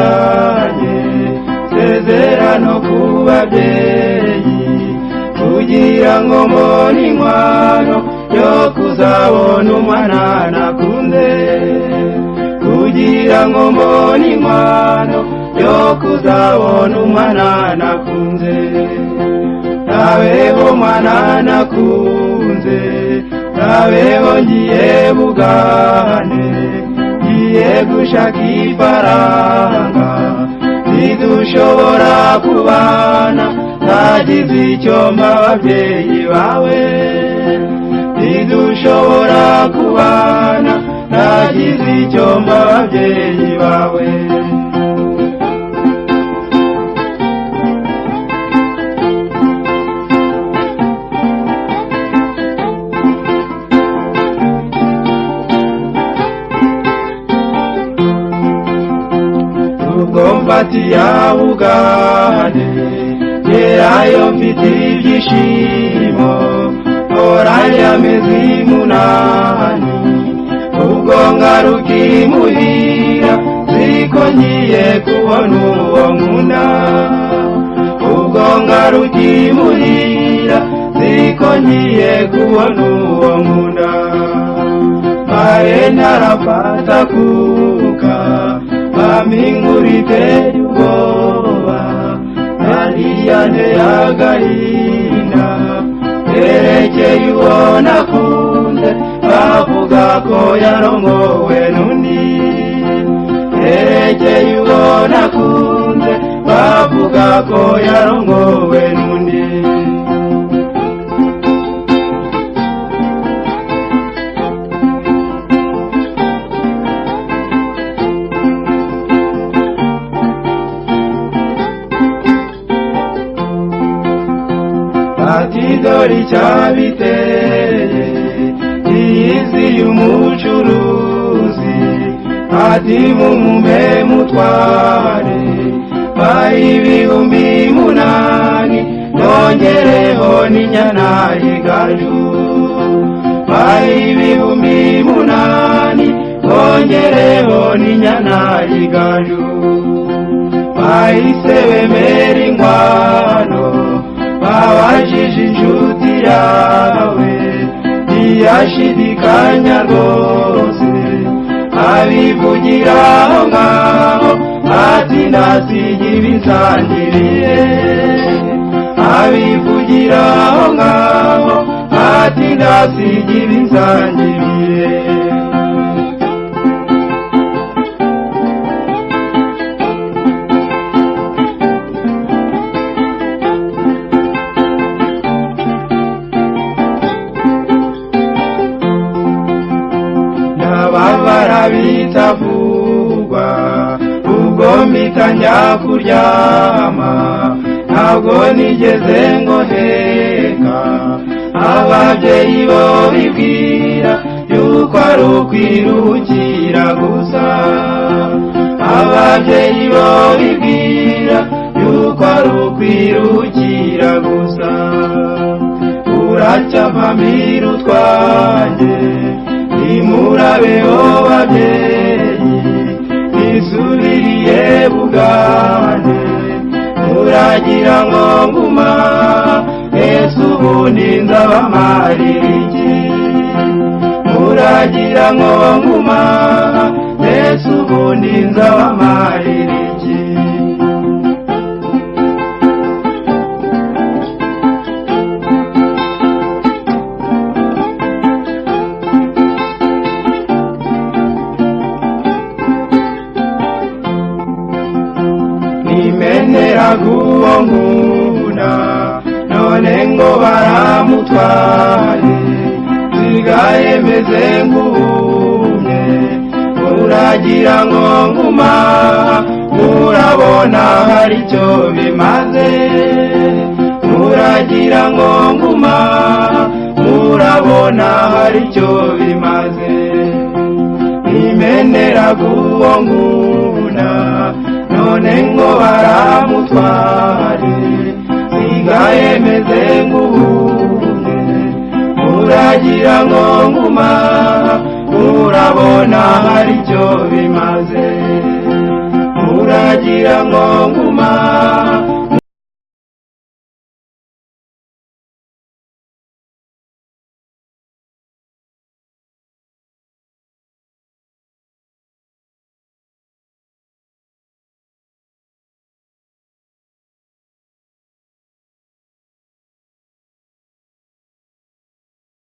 twagiranye sezerano ku babyeyi kugira ngo mbone inkwano yo kuzabona umwana nakunze kugira ngo mbone inkwano yo kuzabona umwana nakunze nabeho mwana nakunze nabeho ngiye Bugande ngiye gushaka ifaranga ntidushobora kubana nagize icyo mpa ababyeyi bawe ntidushobora kubana nagize icyo mpa ababyeyi bawe mfatiya Bugande gerayo mfite ibyishimo oranje amezi munani ubwo ngaruka imuhira ziko ngiye kubona uwo nkunda ubwo ngaruka imuhira ziko ngiye kubona uwo nkunda mbaye ntarafata kuka amingurite ubwoba nariyane agahinda erekeye uwo nakunze bavuga ko yarongowe n'undi erekeye uwo nakunze bavuga ko yarongowe n'undi dore cyabiteye iyizi y'umucuruzi ati mumume mutware ibihumbi munani nongereho n'inyana y'igaju ibihumbi munani nongereho n'inyana y'igaju bahise bemera inkwano babajije inshuti yawe ntiyashidikanya rwose abivugira aho ngaho ati ndasiga ibisangiriye abivugira aho ngaho ati ndasiga ibisangiriye bitavugwa ubwo mpita njya kuryama ntabwo nigeze ngoheka ababyeyi bo bibwira yuko ari ukwiruhukira gusa ababyeyi bo bibwira yuko ari ukwiruhukira gusa uracyavamira utwanjye nimurabeho babyeyi nisubiriye Bugande muragira ngo nguma ese ubundi nzabamarira iki muragira ngo nguma ese ubundi nzabamarira iki guwo nkunda none ngo baramutwaye sigaye meze ngumye muragira ngo nguma murabona hari icyo bimaze muragira ngo nguma murabona hari icyo bimaze nimenera guwo nkunda none ngo baramutware sigaye meze ngumye muragira ngo nguma murabona hari icyo bimaze nagira ngo nguma